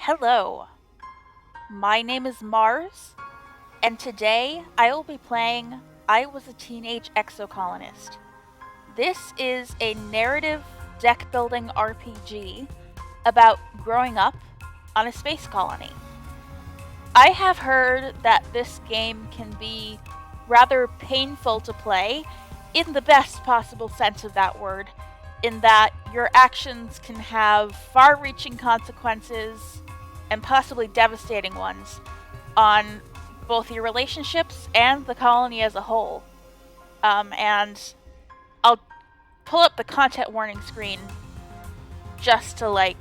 Hello, my name is Mars, and today I will be playing I Was a Teenage Exocolonist. This is a narrative deck building RPG about growing up on a space colony. I have heard that this game can be rather painful to play, in the best possible sense of that word, in that your actions can have far reaching consequences and possibly devastating ones on both your relationships and the colony as a whole. And I'll pull up the content warning screen just to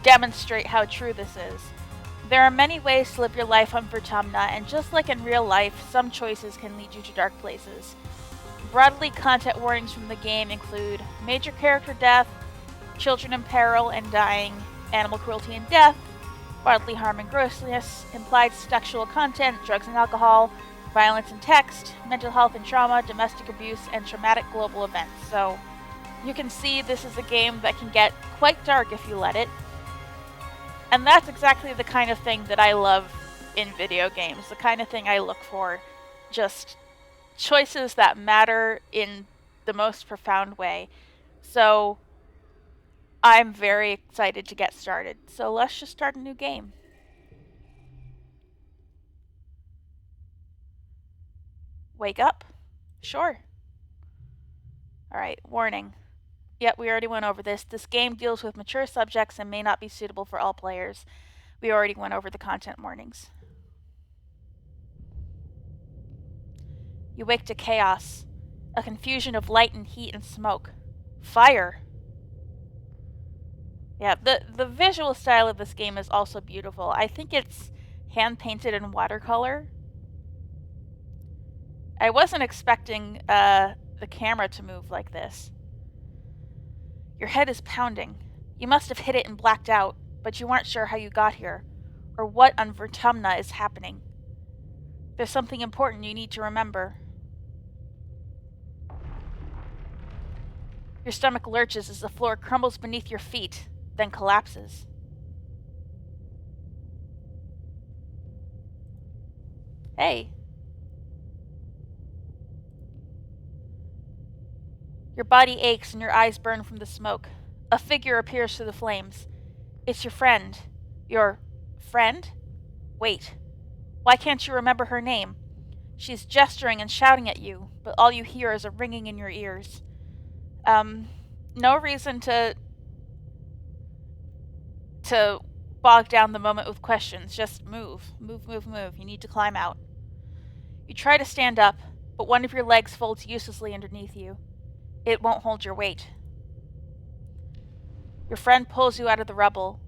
demonstrate how true this is. There are many ways to live your life on Vertumna, and just like in real life, some choices can lead you to dark places. Broadly, content warnings from the game include major character death, children in peril and dying, animal cruelty and death, bodily harm and grossness, implied sexual content, drugs and alcohol, violence and text, mental health and trauma, domestic abuse, and traumatic global events. So you can see this is a game that can get quite dark if you let it. And that's exactly the kind of thing that I love in video games, the kind of thing I look for. Just choices that matter in the most profound way. So I'm very excited to get started. So let's just start a new game. Wake up? Sure. Alright, warning. Yep, we already went over this. This game deals with mature subjects and may not be suitable for all players. We already went over the content warnings. You wake to chaos. A confusion of light and heat and smoke. Fire! Yeah, the visual style of this game is also beautiful. I think it's hand-painted in watercolor. I wasn't expecting the camera to move like this. Your head is pounding. You must have hit it and blacked out, but you aren't sure how you got here, or what on Vertumna is happening. There's something important you need to remember. Your stomach lurches as the floor crumbles beneath your feet, then collapses. Hey. Your body aches and your eyes burn from the smoke. A figure appears through the flames. It's your friend. Your friend? Wait. Why can't you remember her name? She's gesturing and shouting at you, but all you hear is a ringing in your ears. No reason to bog down the moment with questions. Just move. Move, move, move. You need to climb out. You try to stand up, but one of your legs folds uselessly underneath you. It won't hold your weight. Your friend pulls you out of the rubble.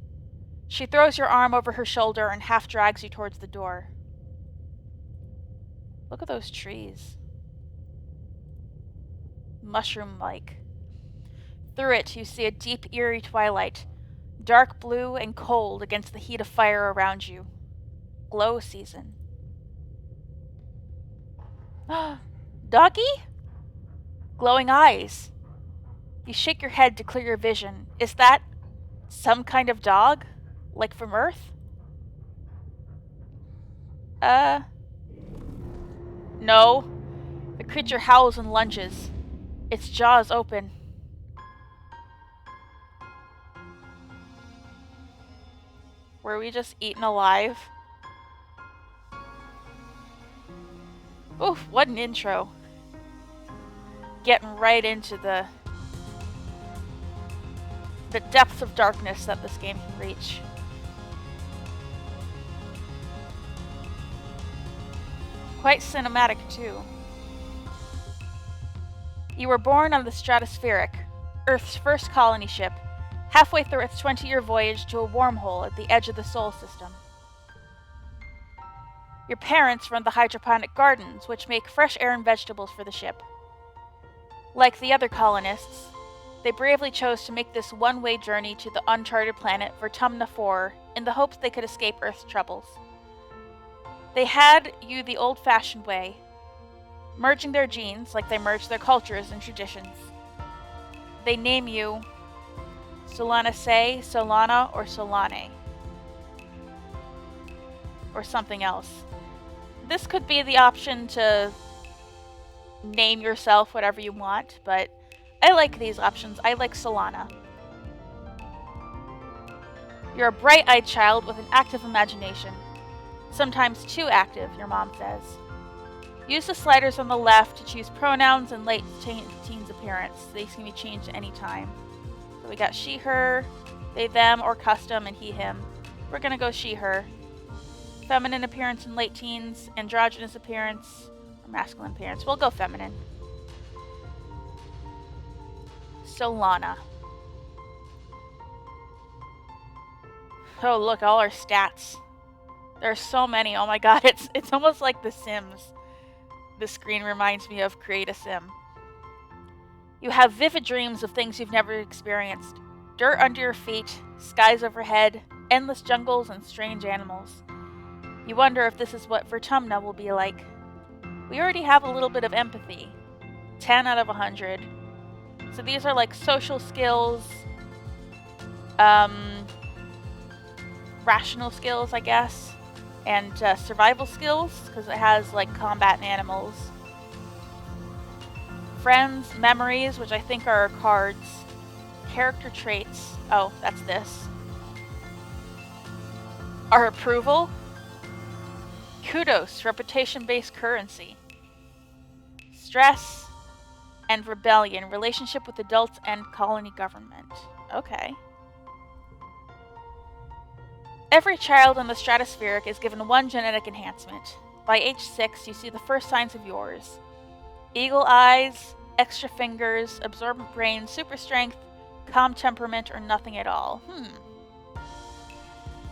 She throws your arm over her shoulder and half drags you towards the door. Look at those trees. Mushroom-like. Through it, you see a deep, eerie twilight, dark blue and cold against the heat of fire around you. Glow season. Doggy? Glowing eyes. You shake your head to clear your vision. Is that some kind of dog? Like from Earth? No. The creature howls and lunges. Its jaws open. Were we just eaten alive? Oof, what an intro. Getting right into the depths of darkness that this game can reach. Quite cinematic, too. You were born on the Stratospheric, Earth's first colony ship, halfway through its 20-year voyage to a wormhole at the edge of the Sol system. Your parents run the hydroponic gardens, which make fresh air and vegetables for the ship. Like the other colonists, they bravely chose to make this one-way journey to the uncharted planet Vertumna 4 in the hopes they could escape Earth's troubles. They had you the old-fashioned way, merging their genes like they merged their cultures and traditions. They name you Solana say, Solana, or Solane. Or something else. This could be the option to name yourself whatever you want, but I like these options. I like Solana. You're a bright-eyed child with an active imagination. Sometimes too active, your mom says. Use the sliders on the left to choose pronouns and late teens appearance. These can be changed at any time. So we got she, her, they, them, or custom, and he, him. We're gonna go she, her. Feminine appearance in late teens, androgynous appearance, or masculine appearance. We'll go feminine. Solana. Oh, look, all our stats. There are so many. Oh my god, it's almost like The Sims. The screen reminds me of Create a Sim. You have vivid dreams of things you've never experienced. Dirt under your feet, skies overhead, endless jungles, and strange animals. You wonder if this is what Vertumna will be like. We already have a little bit of empathy. 10 out of 100. So these are like social skills, rational skills, I guess, and survival skills, because it has like combat and animals. Friends, memories, which I think are cards. Character traits. Oh, that's this. Our approval. Kudos, reputation-based currency. Stress and rebellion, relationship with adults and colony government. Okay. Every child in the stratospheric is given one genetic enhancement. By age 6, you see the first signs of yours. Eagle eyes, extra fingers, absorbent brain, super strength, calm temperament, or nothing at all.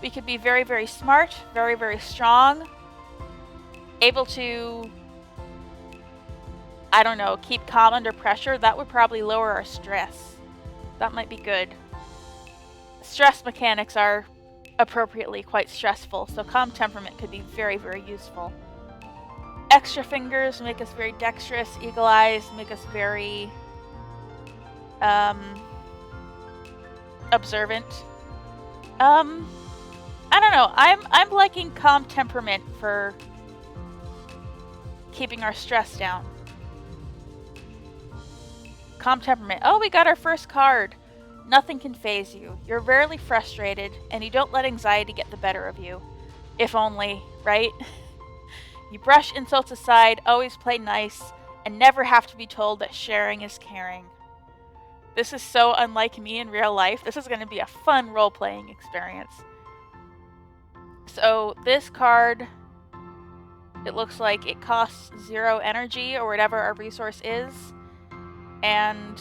We could be very, very smart, very, very strong, able to, I don't know, keep calm under pressure. That would probably lower our stress. That might be good. Stress mechanics are appropriately quite stressful, so calm temperament could be very, very useful. Extra fingers make us very dexterous. Eagle eyes make us very observant. I don't know. I'm liking calm temperament for keeping our stress down. Calm temperament. Oh, we got our first card. Nothing can faze you. You're rarely frustrated, and you don't let anxiety get the better of you. If only, right? You brush insults aside, always play nice, and never have to be told that sharing is caring. This is so unlike me in real life. This is going to be a fun role-playing experience. So this card, it looks like it costs 0 energy or whatever our resource is, and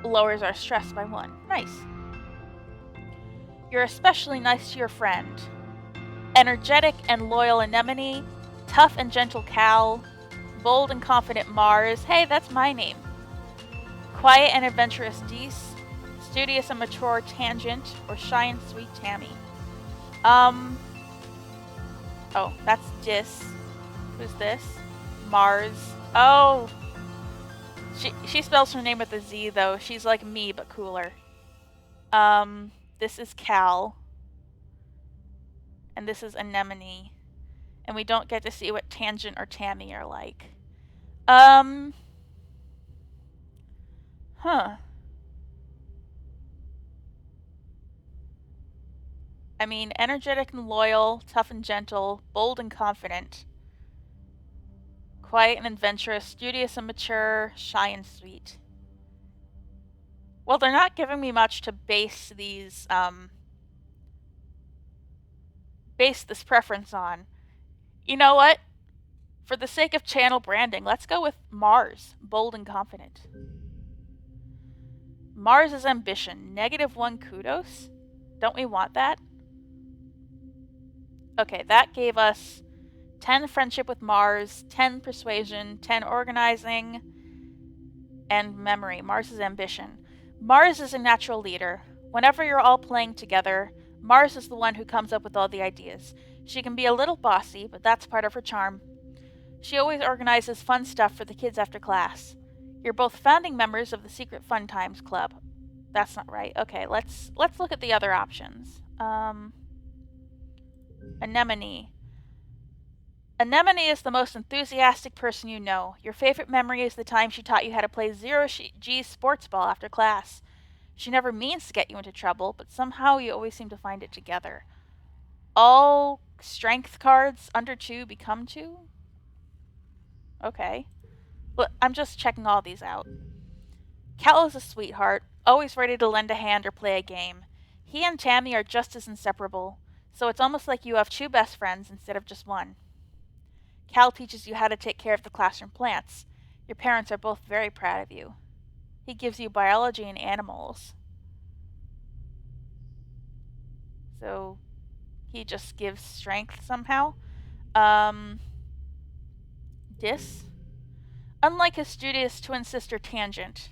lowers our stress by 1. Nice. You're especially nice to your friend. Energetic and loyal Anemone, tough and gentle Cal, bold and confident Mars. Hey, that's my name. Quiet and adventurous Dees, studious and mature Tangent, or shy and sweet Tammy. Oh, that's Dis. Who's this? Mars. Oh! She spells her name with a Z, though. She's like me, but cooler. This is Cal. And this is Anemone. And we don't get to see what Tangent or Tammy are like. I mean, energetic and loyal, tough and gentle, bold and confident. Quiet and adventurous, studious and mature, shy and sweet. Well, they're not giving me much to base these, base this preference on. You know what? For the sake of channel branding, let's go with Mars, bold and confident. Mars is ambition, -1 kudos? Don't we want that? Okay, that gave us 10 friendship with Mars, 10 persuasion, 10 organizing, and memory. Mars is ambition. Mars is a natural leader. Whenever you're all playing together, Mars is the one who comes up with all the ideas. She can be a little bossy, but that's part of her charm. She always organizes fun stuff for the kids after class. You're both founding members of the Secret Fun Times Club. That's not right. Okay, let's look at the other options. Anemone. Anemone is the most enthusiastic person you know. Your favorite memory is the time she taught you how to play zero-G sports ball after class. She never means to get you into trouble, but somehow you always seem to find it together. All strength cards under 2 become 2? Okay. Well, I'm just checking all these out. Cal is a sweetheart, always ready to lend a hand or play a game. He and Tammy are just as inseparable, so it's almost like you have 2 best friends instead of just one. Cal teaches you how to take care of the classroom plants. Your parents are both very proud of you. He gives you biology and animals. So he just gives strength somehow. Dis. Unlike his studious twin sister Tangent,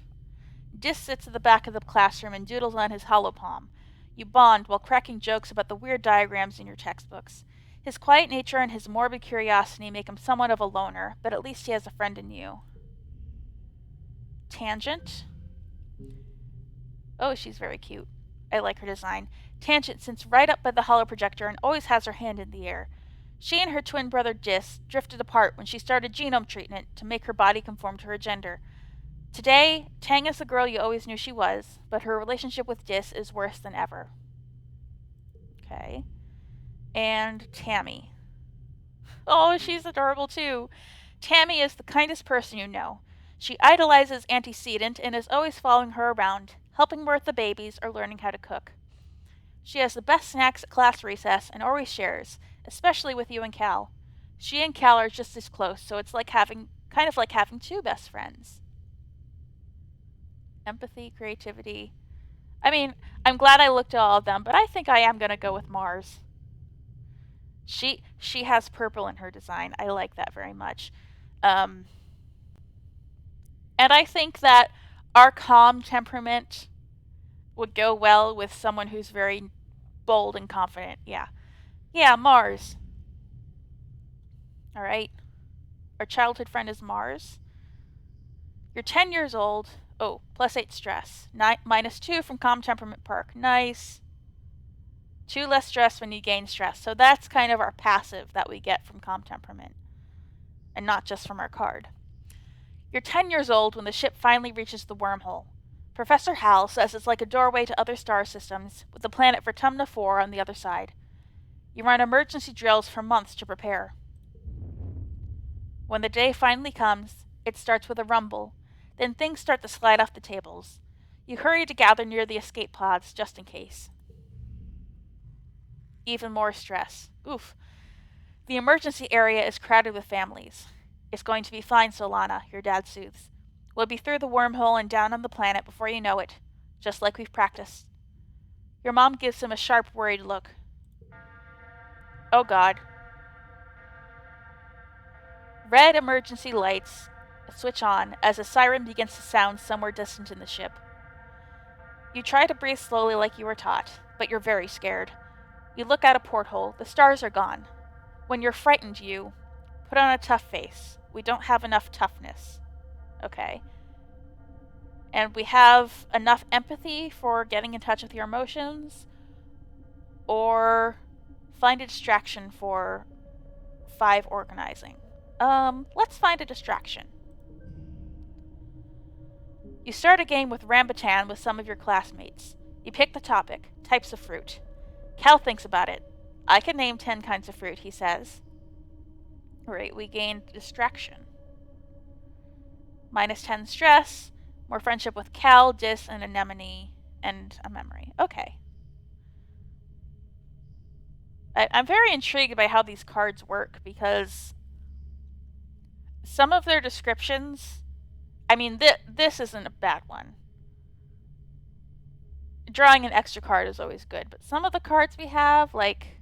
Dis sits at the back of the classroom and doodles on his hollow palm. You bond while cracking jokes about the weird diagrams in your textbooks. His quiet nature and his morbid curiosity make him somewhat of a loner, but at least he has a friend in you. Tangent. Oh, she's very cute. I like her design. Tangent sits right up by the hollow projector and always has her hand in the air. She and her twin brother Dis drifted apart when she started genome treatment to make her body conform to her gender. Today, Tang is the girl you always knew she was, but her relationship with Dis is worse than ever. Okay. And Tammy. Oh, she's adorable too. Tammy is the kindest person you know. She idolizes Antecedent and is always following her around, helping her with the babies or learning how to cook. She has the best snacks at class recess and always shares, especially with you and Cal. She and Cal are just as close, so it's like having 2 best friends. Empathy, creativity. I mean, I'm glad I looked at all of them, but I think I am going to go with Mars. She has purple in her design. I like that very much. And I think that our calm temperament would go well with someone who's very bold and confident. Yeah. Yeah, Mars. All right. Our childhood friend is Mars. You're 10 years old. Oh, +8 stress. -2 from calm temperament perk. Nice. 2 less stress when you gain stress. So that's kind of our passive that we get from calm temperament. And not just from our card. You're 10 years old when the ship finally reaches the wormhole. Professor Hal says it's like a doorway to other star systems, with the planet Vertumna 4 on the other side. You run emergency drills for months to prepare. When the day finally comes, it starts with a rumble. Then things start to slide off the tables. You hurry to gather near the escape pods just in case. Even more stress. Oof. The emergency area is crowded with families. It's going to be fine, Solana, your dad soothes. We'll be through the wormhole and down on the planet before you know it, just like we've practiced. Your mom gives him a sharp, worried look. Oh God. Red emergency lights switch on as a siren begins to sound somewhere distant in the ship. You try to breathe slowly like you were taught, but you're very scared. You look out a porthole. The stars are gone. When you're frightened, you put on a tough face. We don't have enough toughness. Okay. And we have enough empathy for getting in touch with your emotions, or find a distraction for 5 organizing. Let's find a distraction. You start a game with Rambutan with some of your classmates. You pick the topic, types of fruit. Cal thinks about it. I can name 10 kinds of fruit, he says. Alright, we gained distraction. -10 stress, more friendship with Cal, Dis, and Anemone, and a memory. Okay. I'm very intrigued by how these cards work, because some of their descriptions... I mean, this isn't a bad one. Drawing an extra card is always good, but some of the cards we have, like...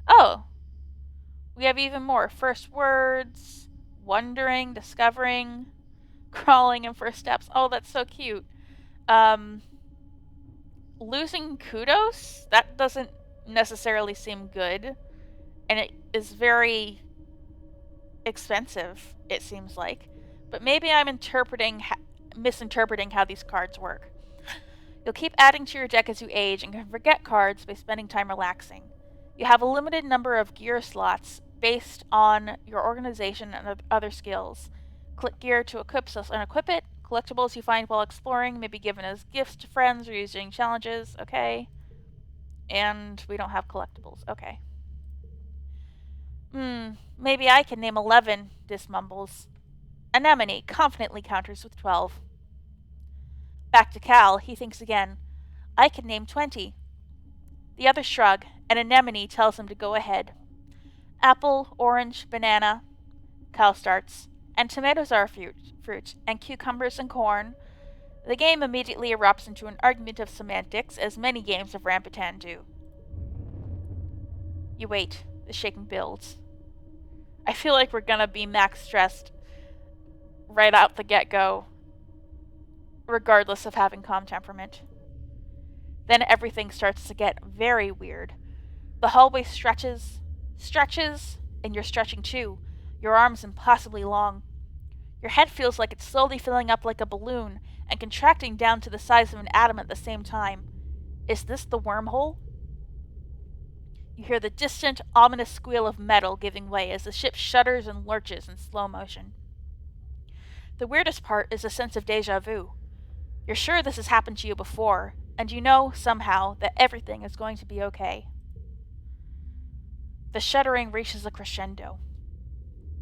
Oh! We have even more. First words, wondering, discovering, crawling, and first steps. Oh, that's so cute. Losing kudos? That doesn't necessarily seem good. And it is very expensive, it seems like. But maybe I'm misinterpreting how these cards work. You'll keep adding to your deck as you age and can forget cards by spending time relaxing. You have a limited number of gear slots based on your organization and other skills. Click gear to equip / unequip it. Collectibles you find while exploring may be given as gifts to friends or used during challenges. Okay. And we don't have collectibles. Okay. Maybe I can name 11, Dis mumbles. Anemone confidently counters with 12. Back to Cal, he thinks again. I can name 20. The others shrug, and Anemone tells him to go ahead. Apple, orange, banana, Cal starts, and tomatoes are a fruit, and cucumbers and corn. The game immediately erupts into an argument of semantics, as many games of Rambutan do. You wait. The shaking builds. I feel like we're gonna be max stressed right out the get-go, regardless of having calm temperament. Then everything starts to get very weird. The hallway stretches, and you're stretching too, your arms impossibly long. Your head feels like it's slowly filling up like a balloon and contracting down to the size of an atom at the same time. Is this the wormhole? You hear the distant, ominous squeal of metal giving way as the ship shudders and lurches in slow motion. The weirdest part is a sense of deja vu. You're sure this has happened to you before, and you know, somehow, that everything is going to be okay. The shuddering reaches a crescendo.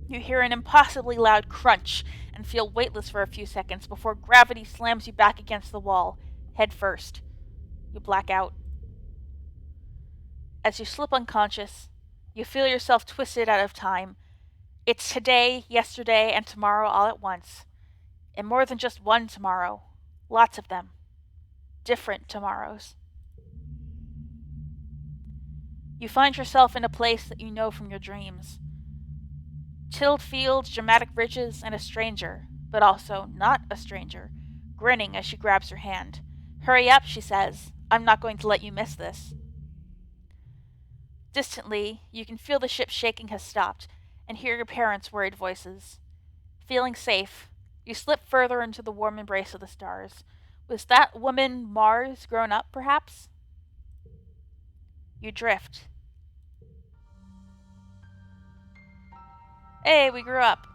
You hear an impossibly loud crunch and feel weightless for a few seconds before gravity slams you back against the wall, head first. You black out. As you slip unconscious, you feel yourself twisted out of time. It's today, yesterday, and tomorrow all at once. And more than just one tomorrow. Lots of them. Different tomorrows. You find yourself in a place that you know from your dreams. Tilled fields, dramatic ridges, and a stranger, but also not a stranger, grinning as she grabs your hand. Hurry up, she says. I'm not going to let you miss this. Distantly, you can feel the ship shaking has stopped, and hear your parents' worried voices. Feeling safe, you slip further into the warm embrace of the stars. Was that woman Mars grown up, perhaps? You drift. Hey, we grew up.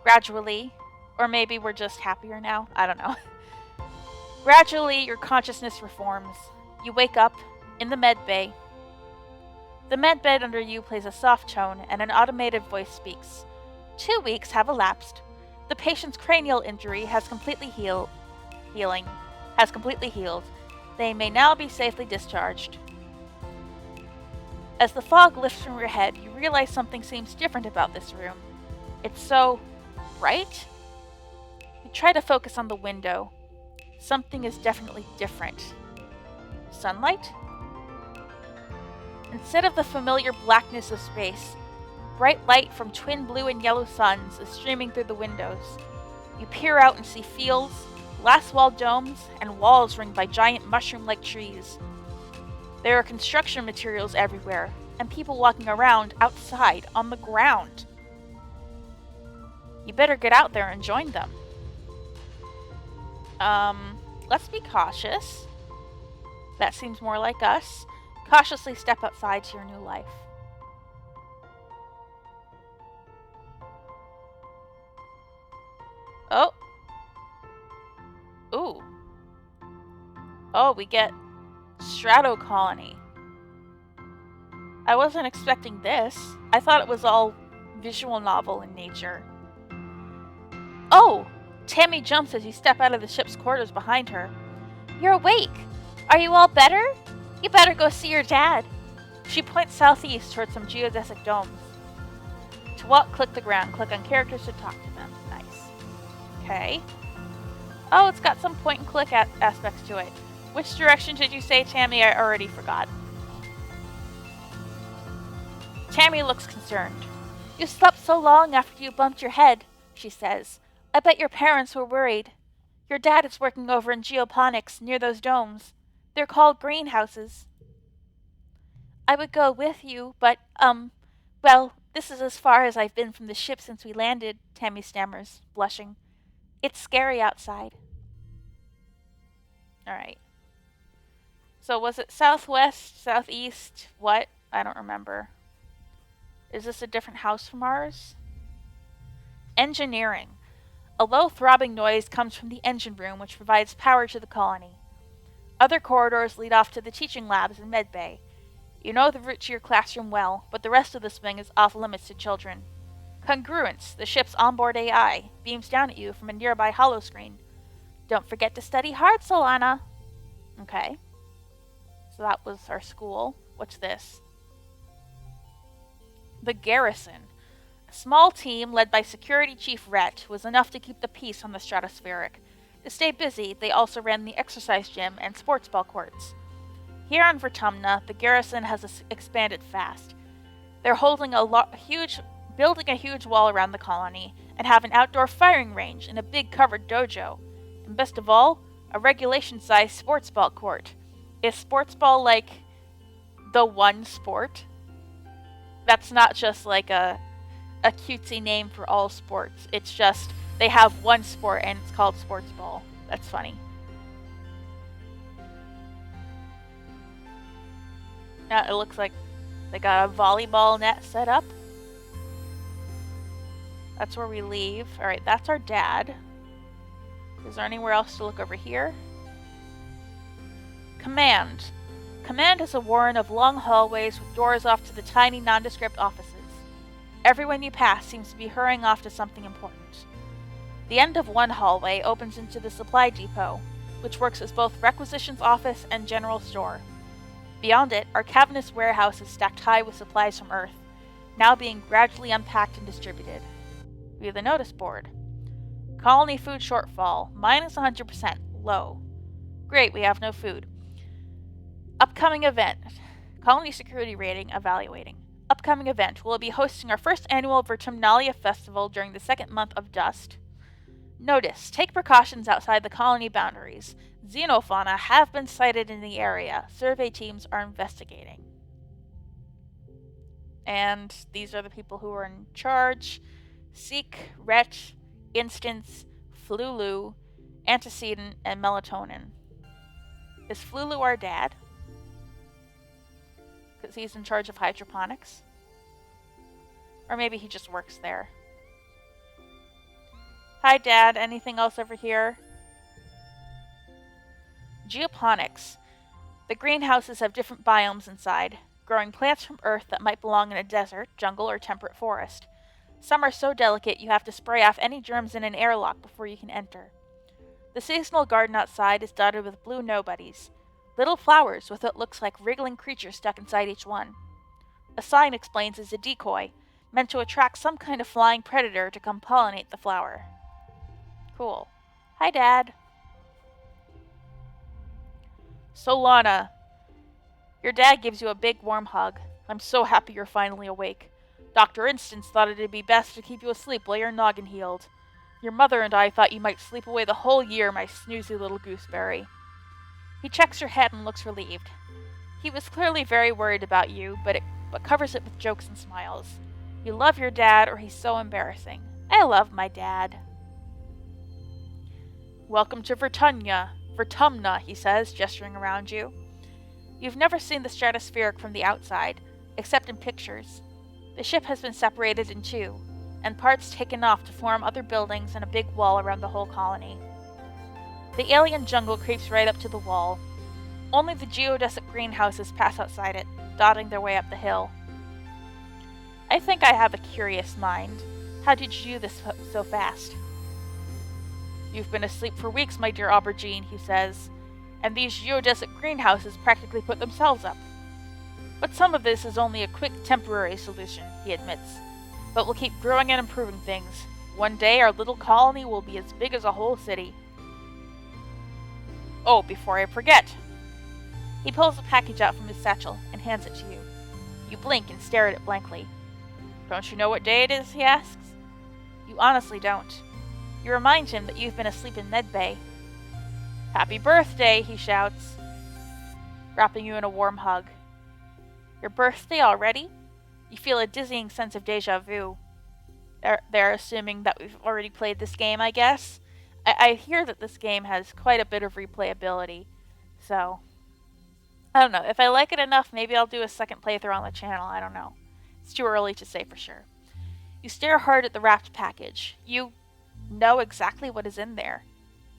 Gradually, or maybe we're just happier now, I don't know. Gradually, your consciousness reforms. You wake up in the med bay. The med bed under you plays a soft tone, and an automated voice speaks. 2 weeks have elapsed. The patient's cranial injury has completely healed. They may now be safely discharged. As the fog lifts from your head, you realize something seems different about this room. It's so bright. You try to focus on the window. Something is definitely different. Sunlight? Instead of the familiar blackness of space, bright light from twin blue and yellow suns is streaming through the windows. You peer out and see fields, glass-walled domes, and walls ringed by giant mushroom-like trees. There are construction materials everywhere, and people walking around outside on the ground. You better get out there and join them. Let's be cautious. That seems more like us. Cautiously step outside to your new life. Oh. Ooh. Oh, we get Exocolony. I wasn't expecting this. I thought it was all visual novel in nature. Oh! Tammy jumps as you step out of the ship's quarters behind her. You're awake! Are you all better? You better go see your dad. She points southeast towards some geodesic domes. To walk, click the ground. Click on characters to talk to them. Nice. Okay. Oh, it's got some point and click aspects to it. Which direction did you say, Tammy? I already forgot. Tammy looks concerned. You slept so long after you bumped your head, she says. I bet your parents were worried. Your dad is working over in geoponics near those domes. They're called greenhouses. I would go with you, but, well, this is as far as I've been from the ship since we landed, Tammy stammers, blushing. It's scary outside. Alright. So was it southwest, southeast, what? I don't remember. Is this a different house from ours? Engineering. A low throbbing noise comes from the engine room, which provides power to the colony. Other corridors lead off to the teaching labs and medbay. You know the route to your classroom well, but the rest of this wing is off limits to children. Congruence, the ship's onboard AI, beams down at you from a nearby holoscreen. Don't forget to study hard, Solana. Okay. So that was our school. What's this? The garrison. A small team led by Security Chief Rhett was enough to keep the peace on the stratospheric. To stay busy, they also ran the exercise gym and sports ball courts. Here on Vertumna, the garrison has expanded fast. They're holding building a huge wall around the colony and have an outdoor firing range and a big covered dojo. And best of all, a regulation-sized sports ball court. Is sports ball like the one sport? That's not just like a cutesy name for all sports. It's just they have one sport and it's called sports ball. That's funny. Now it looks like they got a volleyball net set up. That's where we leave. Alright, that's our dad. Is there anywhere else to look over here? Command. Command is a warren of long hallways with doors off to the tiny nondescript offices. Everyone you pass seems to be hurrying off to something important. The end of one hallway opens into the supply depot, which works as both requisitions office and general store. Beyond it are cavernous warehouses stacked high with supplies from Earth, now being gradually unpacked and distributed. View the notice board. Colony food shortfall, minus 100%, low. Great, we have no food. Upcoming event. Colony security rating, evaluating. Upcoming event. We'll be hosting our first annual Vertumnalia Festival during the second month of Dust. Notice, take precautions outside the colony boundaries. Xenofauna have been sighted in the area. Survey teams are investigating. And these are the people who are in charge. Seek, Ret, Instance, Flulu, Antecedent, and Melatonin. Is Flulu our dad? Because he's in charge of hydroponics? Or maybe he just works there. Hi, Dad. Anything else over here? Geoponics. The greenhouses have different biomes inside, growing plants from Earth that might belong in a desert, jungle, or temperate forest. Some are so delicate you have to spray off any germs in an airlock before you can enter. The seasonal garden outside is dotted with blue nobodies, little flowers with what looks like wriggling creatures stuck inside each one. A sign explains it's a decoy, meant to attract some kind of flying predator to come pollinate the flower. Cool. Hi, Dad. Solana. Your dad gives you a big warm hug. I'm so happy you're finally awake. Dr. Instance thought it'd be best to keep you asleep while your noggin healed. Your mother and I thought you might sleep away the whole year, my snoozy little gooseberry. He checks your head and looks relieved. He was clearly very worried about you, but covers it with jokes and smiles. You love your dad, or he's so embarrassing. I love my dad. Welcome to Vertumna, he says, gesturing around you. You've never seen the stratospheric from the outside, except in pictures. The ship has been separated in two, and parts taken off to form other buildings and a big wall around the whole colony. The alien jungle creeps right up to the wall. Only the geodesic greenhouses pass outside it, dotting their way up the hill. I think I have a curious mind. How did you do this so fast? You've been asleep for weeks, my dear aubergine, he says, and these geodesic greenhouses practically put themselves up. But some of this is only a quick temporary solution, he admits. But we'll keep growing and improving things. One day our little colony will be as big as a whole city. Oh, before I forget. He pulls a package out from his satchel and hands it to you. You blink and stare at it blankly. Don't you know what day it is, he asks. You honestly don't. You remind him that you've been asleep in medbay. Happy birthday, he shouts, wrapping you in a warm hug. Your birthday already? You feel a dizzying sense of deja vu. They're assuming that we've already played this game, I guess. I hear that this game has quite a bit of replayability. So, I don't know. If I like it enough, maybe I'll do a second playthrough on the channel. I don't know. It's too early to say for sure. You stare hard at the wrapped package. You know exactly what is in there.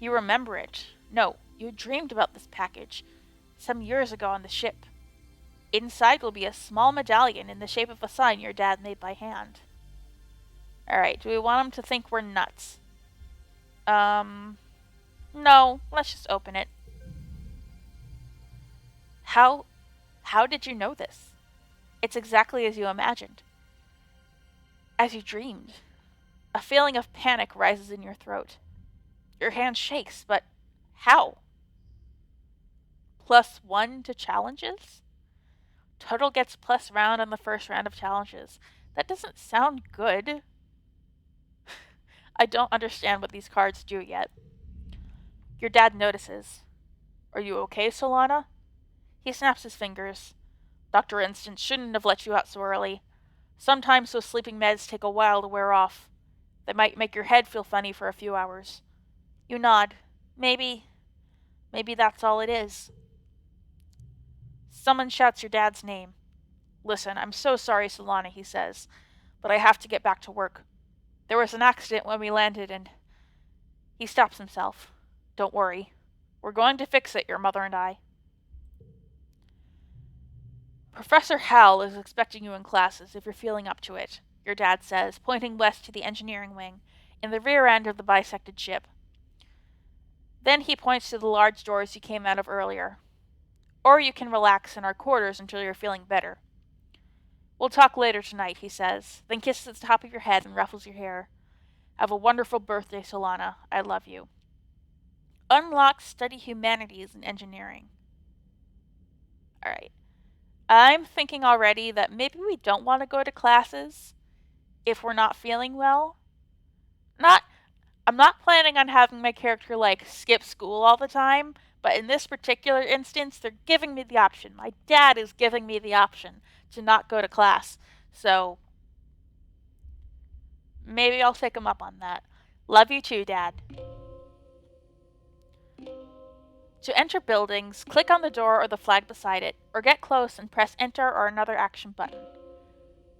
You remember it. No, you dreamed about this package some years ago on the ship. Inside will be a small medallion in the shape of a sign your dad made by hand. Alright, do we want him to think we're nuts? No, let's just open it. How did you know this? It's exactly as you imagined. As you dreamed. A feeling of panic rises in your throat. Your hand shakes, but how? +1 to challenges? Total gets plus round on the first round of challenges. That doesn't sound good. I don't understand what these cards do yet. Your dad notices. Are you okay, Solana? He snaps his fingers. Dr. Instant shouldn't have let you out so early. Sometimes those sleeping meds take a while to wear off. They might make your head feel funny for a few hours. You nod. Maybe that's all it is. Someone shouts your dad's name. Listen, I'm so sorry, Solana, he says, but I have to get back to work. There was an accident when we landed and... He stops himself. Don't worry. We're going to fix it, your mother and I. Professor Hal is expecting you in classes if you're feeling up to it, your dad says, pointing west to the engineering wing, in the rear end of the bisected ship. Then he points to the large doors you came out of earlier. Or you can relax in our quarters until you're feeling better. We'll talk later tonight, he says, then kisses the top of your head and ruffles your hair. Have a wonderful birthday, Solana. I love you. Unlock Study Humanities and Engineering. Alright. I'm thinking already that maybe we don't want to go to classes if we're not feeling well. I'm not planning on having my character, skip school all the time, but in this particular instance, they're giving me the option. My dad is giving me the option to not go to class. So, maybe I'll take him up on that. Love you too, Dad. To enter buildings, click on the door or the flag beside it, or get close and press Enter or another action button.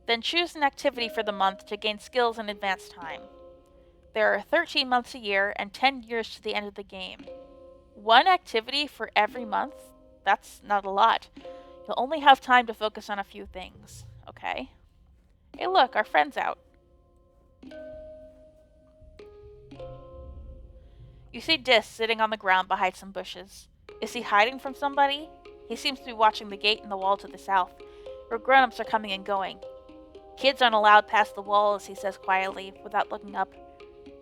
Then choose an activity for the month to gain skills and advance time. There are 13 months a year and 10 years to the end of the game. One activity for every month? That's not a lot. You'll only have time to focus on a few things. Okay. Hey look, our friend's out. You see Dis sitting on the ground behind some bushes. Is he hiding from somebody? He seems to be watching the gate in the wall to the south, where grown-ups are coming and going. Kids aren't allowed past the walls, he says quietly, without looking up.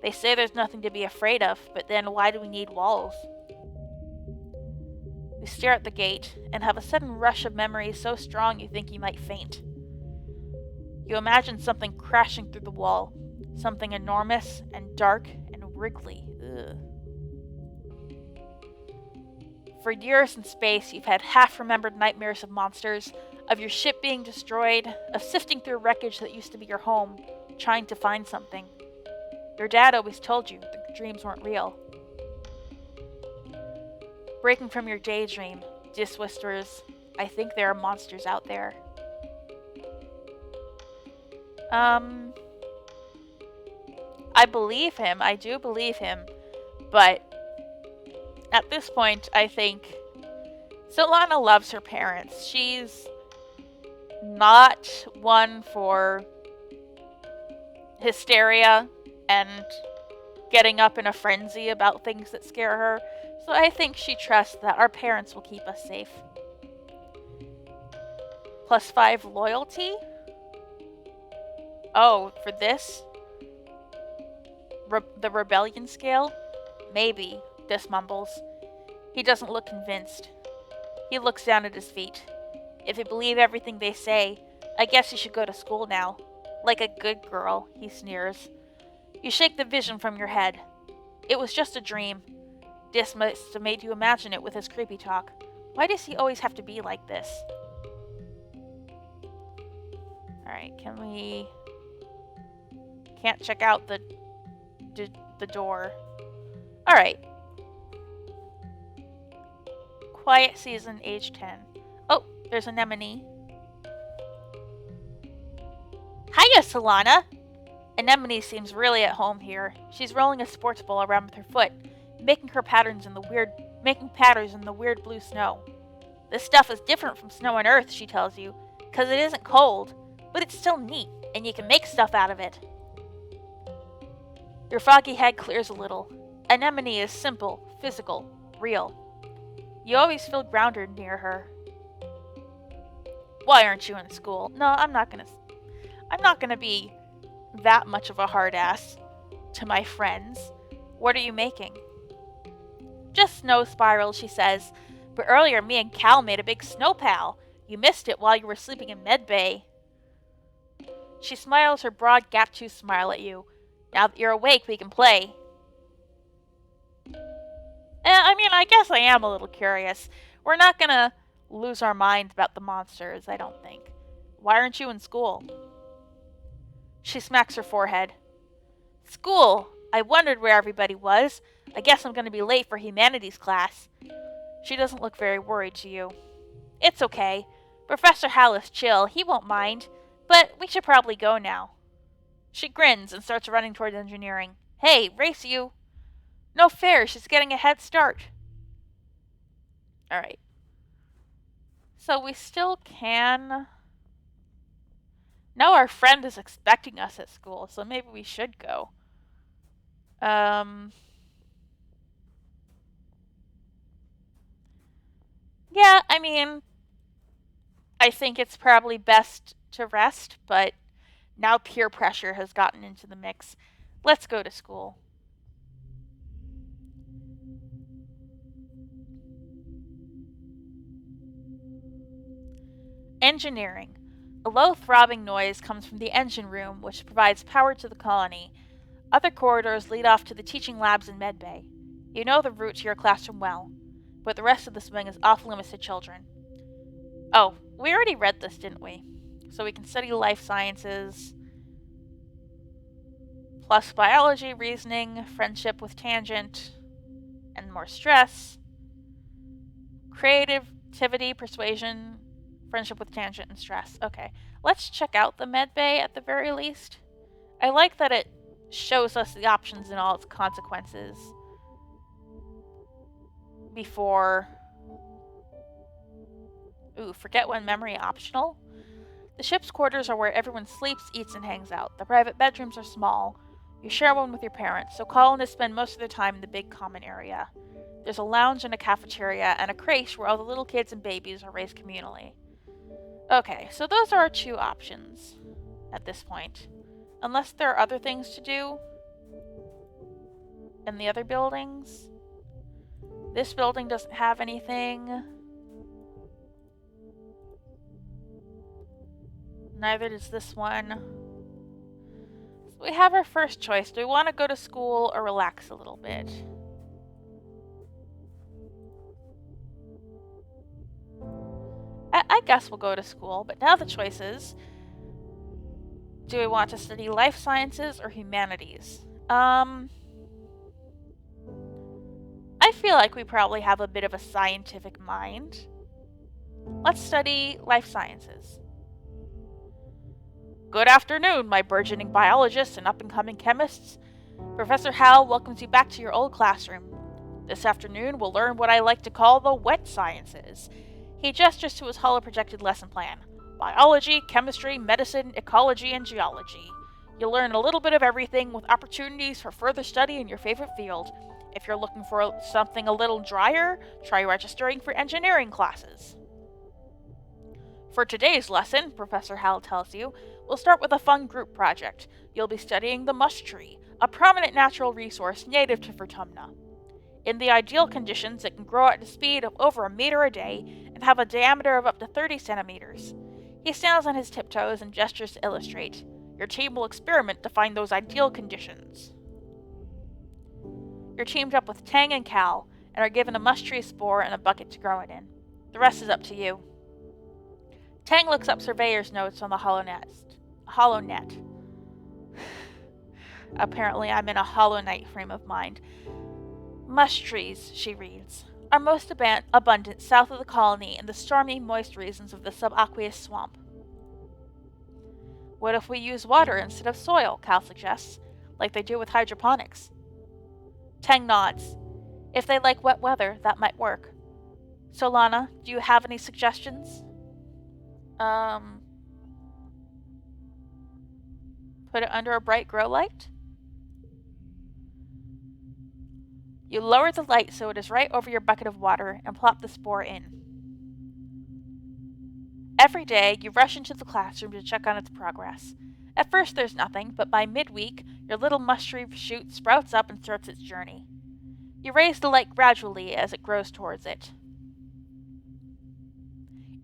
They say there's nothing to be afraid of, but then why do we need walls? You stare at the gate, and have a sudden rush of memories so strong you think you might faint. You imagine something crashing through the wall, something enormous and dark and wriggly. Ugh. For years in space, you've had half-remembered nightmares of monsters, of your ship being destroyed, of sifting through wreckage that used to be your home, trying to find something. Your dad always told you the dreams weren't real. Breaking from your daydream, Dis whispers, I think there are monsters out there. I believe him, I do believe him, but at this point, I think Solana loves her parents. She's not one for hysteria and getting up in a frenzy about things that scare her. So I think she trusts that our parents will keep us safe. +5 loyalty? Oh, for this? The rebellion scale? Maybe, Dis mumbles. He doesn't look convinced. He looks down at his feet. If you believe everything they say, I guess you should go to school now. Like a good girl, he sneers. You shake the vision from your head. It was just a dream. Dis must have made you imagine it with his creepy talk. Why does he always have to be like this? Alright, can't check out the door. Alright. quiet season, age 10. Oh, there's Anemone. Hiya, Solana! Anemone seems really at home here. She's rolling a sports ball around with her foot, making patterns in the weird blue snow. This stuff is different from snow on Earth, she tells you, because it isn't cold, but it's still neat, and you can make stuff out of it. Your foggy head clears a little. Anemone is simple, physical, real. You always feel grounded near her. Why aren't you in school? No, I'm not gonna be that much of a hard ass to my friends. What are you making? Just snow spirals, she says. But earlier me and Cal made a big snow pal. You missed it while you were sleeping in medbay. She smiles her broad gap-toothed smile at you. Now that you're awake, we can play. I guess I am a little curious. We're not gonna lose our minds about the monsters, I don't think. Why aren't you in school? She smacks her forehead. School! I wondered where everybody was. I guess I'm gonna be late for humanities class. She doesn't look very worried to you. It's okay. Professor Hal is chill. He won't mind. But we should probably go now. She grins and starts running toward engineering. Hey, race you! No fair, she's getting a head start. Alright. So we still can... Now our friend is expecting us at school, so maybe we should go. Yeah, I think it's probably best to rest, but now peer pressure has gotten into the mix. Let's go to school. Engineering. A low throbbing noise comes from the engine room, which provides power to the colony. Other corridors lead off to the teaching labs in medbay. You know the route to your classroom well, but the rest of this wing is off limits to children. Oh, we already read this, didn't we? So we can study life sciences, plus biology, reasoning, friendship with tangent, and more stress, creativity, persuasion, friendship with tangent, and stress. Okay, let's check out the medbay at the very least. I like that it shows us the options and all its consequences before... Ooh, forget one memory optional. The ship's quarters are where everyone sleeps, eats, and hangs out. The private bedrooms are small. You share one with your parents, so colonists spend most of their time in the big common area. There's a lounge and a cafeteria, and a creche where all the little kids and babies are raised communally. Okay, so those are our two options at this point. Unless there are other things to do in the other buildings. This building doesn't have anything. Neither does this one. So we have our first choice. Do we want to go to school or relax a little bit? I guess we'll go to school, but now the choice is, do we want to study life sciences or humanities? I feel like we probably have a bit of a scientific mind. Let's study life sciences. Good afternoon, my burgeoning biologists and up-and-coming chemists. Professor Hal welcomes you back to your old classroom. This afternoon, we'll learn what I like to call the wet sciences. He gestures to his holo-projected lesson plan. Biology, chemistry, medicine, ecology, and geology. You'll learn a little bit of everything with opportunities for further study in your favorite field. If you're looking for something a little drier, try registering for engineering classes. For today's lesson, Professor Hal tells you, we'll start with a fun group project. You'll be studying the mush tree, a prominent natural resource native to Vertumna. In the ideal conditions, it can grow at a speed of over a meter a day and have a diameter of up to 30 centimeters. He stands on his tiptoes and gestures to illustrate. Your team will experiment to find those ideal conditions. You're teamed up with Tang and Cal and are given a mush tree spore and a bucket to grow it in. The rest is up to you. Tang looks up surveyor's notes on the HoloNet. Apparently I'm in a Hollow Knight frame of mind. Mush trees, she reads. are most abundant south of the colony in the stormy, moist regions of the subaqueous swamp. What if we use water instead of soil, Cal suggests, like they do with hydroponics? Tang nods. If they like wet weather, that might work. Solana, do you have any suggestions? Put it under a bright grow light? You lower the light so it is right over your bucket of water and plop the spore in. Every day, you rush into the classroom to check on its progress. At first, there's nothing, but by midweek, your little mushroom shoot sprouts up and starts its journey. You raise the light gradually as it grows towards it.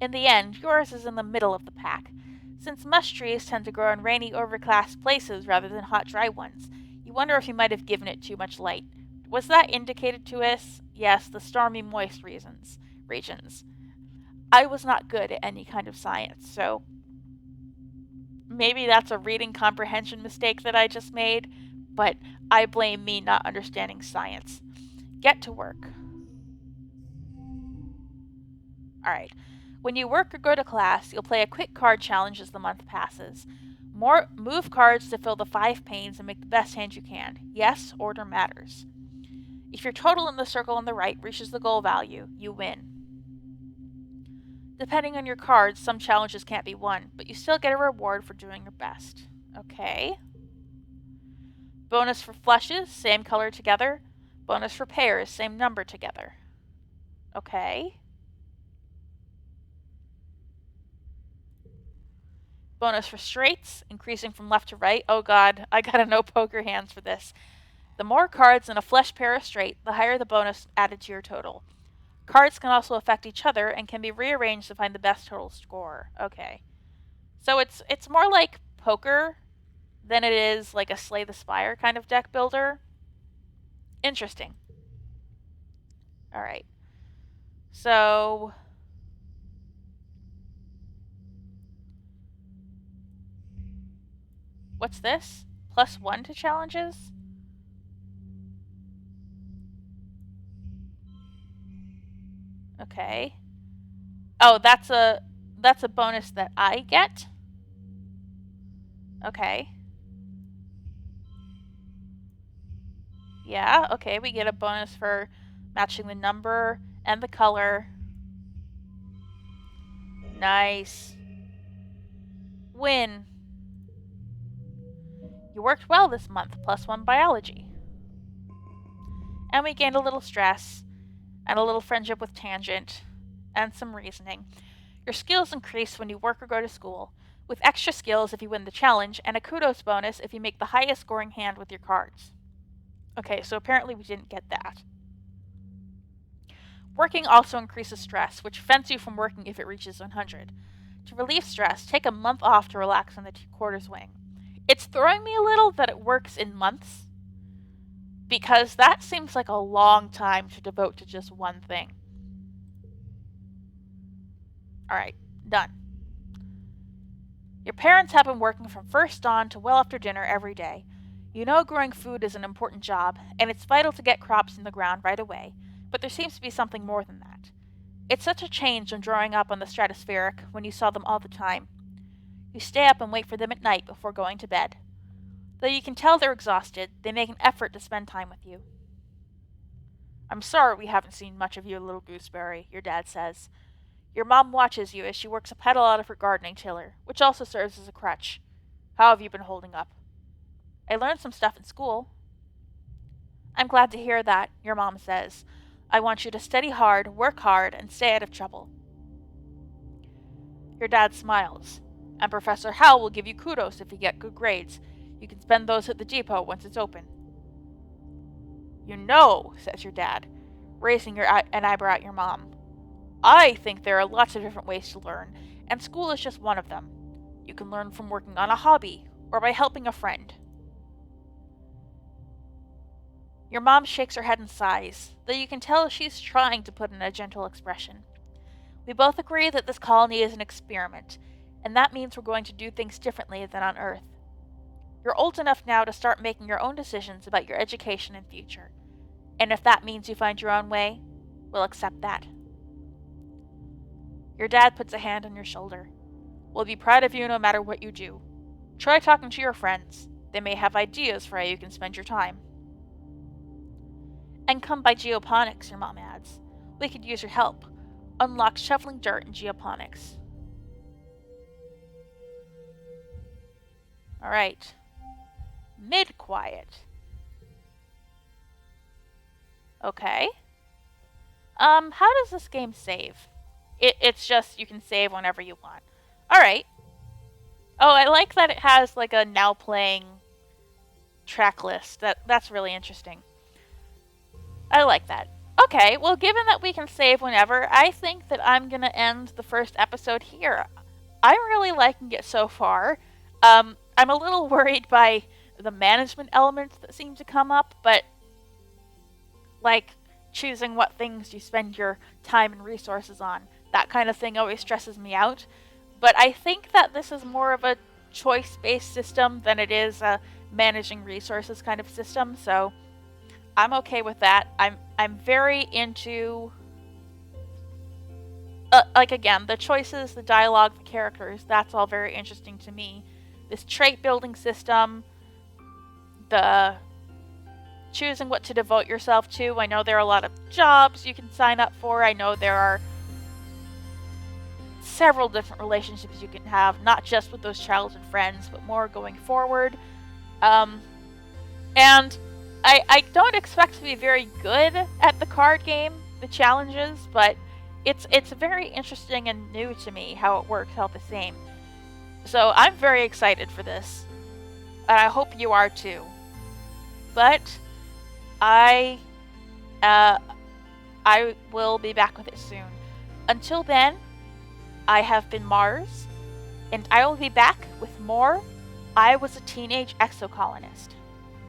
In the end, yours is in the middle of the pack. Since mush trees tend to grow in rainy, overcast places rather than hot, dry ones, you wonder if you might have given it too much light. Was that indicated to us? Yes, the stormy, moist regions. I was not good at any kind of science, so maybe that's a reading comprehension mistake that I just made, but I blame me not understanding science. Get to work. Alright. When you work or go to class, you'll play a quick card challenge as the month passes. Move cards to fill the 5 panes and make the best hand you can. Yes, order matters. If your total in the circle on the right reaches the goal value, you win. Depending on your cards, some challenges can't be won, but you still get a reward for doing your best. Okay. Bonus for flushes, same color together. Bonus for pairs, same number together. Okay. Bonus for straights, increasing from left to right. Oh god, I gotta know poker hands for this. The more cards in a flush pair of straight, the higher the bonus added to your total. Cards can also affect each other and can be rearranged to find the best total score. Okay. So it's more like poker than it is like a Slay the Spire kind of deck builder. Interesting. Alright. So what's this? +1 to challenges? Okay. Oh, that's a bonus that I get? Okay. Yeah, okay, we get a bonus for matching the number and the color. Nice. Win. You worked well this month, +1 biology. And we gained a little stress, and a little friendship with Tangent, and some reasoning. Your skills increase when you work or go to school, with extra skills if you win the challenge, and a kudos bonus if you make the highest scoring hand with your cards. Okay, so apparently we didn't get that. Working also increases stress, which prevents you from working if it reaches 100. To relieve stress, take a month off to relax on the 2/4 swing. It's throwing me a little that it works in months, because that seems like a long time to devote to just one thing. Alright, done. Your parents have been working from first dawn to well after dinner every day. You know growing food is an important job, and it's vital to get crops in the ground right away, but there seems to be something more than that. It's such a change from growing up on the stratospheric when you saw them all the time. You stay up and wait for them at night before going to bed. Though you can tell they're exhausted, they make an effort to spend time with you. I'm sorry we haven't seen much of you, little gooseberry, your dad says. Your mom watches you as she works a pedal out of her gardening tiller, which also serves as a crutch. How have you been holding up? I learned some stuff in school. I'm glad to hear that, your mom says. I want you to study hard, work hard, and stay out of trouble. Your dad smiles, and Professor Howell will give you kudos if you get good grades. You can spend those at the depot once it's open. You know, says your dad, raising an eyebrow at your mom. I think there are lots of different ways to learn, and school is just one of them. You can learn from working on a hobby, or by helping a friend. Your mom shakes her head and sighs, though you can tell she's trying to put in a gentle expression. We both agree that this colony is an experiment, and that means we're going to do things differently than on Earth. You're old enough now to start making your own decisions about your education and future. And if that means you find your own way, We'll accept that. Your dad puts a hand on your shoulder. We'll be proud of you no matter what you do. Try talking to your friends. They may have ideas for how you can spend your time. And come by geoponics, your mom adds. We could use your help. Unlock shoveling dirt in geoponics. Alright. Mid-quiet. Okay. How does this game save? It's just you can save whenever you want. Alright. Oh, I like that it has like a now playing track list. That's really interesting. I like that. Okay, well, given that we can save whenever, I think that I'm gonna end the first episode here. I'm really liking it so far. I'm a little worried by the management elements that seem to come up, but like choosing what things you spend your time and resources on, that kind of thing always stresses me out. But I think that this is more of a choice-based system than it is a managing resources kind of system, so I'm okay with that. I'm very into like again, the choices, the dialogue, the characters, that's all very interesting to me. This trait building system, the choosing what to devote yourself to. I know there are a lot of jobs you can sign up for. I know there are several different relationships you can have, not just with those childhood friends, but more going forward. And I don't expect to be very good at the card game, the challenges, but it's very interesting and new to me how it works out the same. So I'm very excited for this, and I hope you are too. But I will be back with it soon. Until then, I have been Mars, and I will be back with more I Was a Teenage Exocolonist.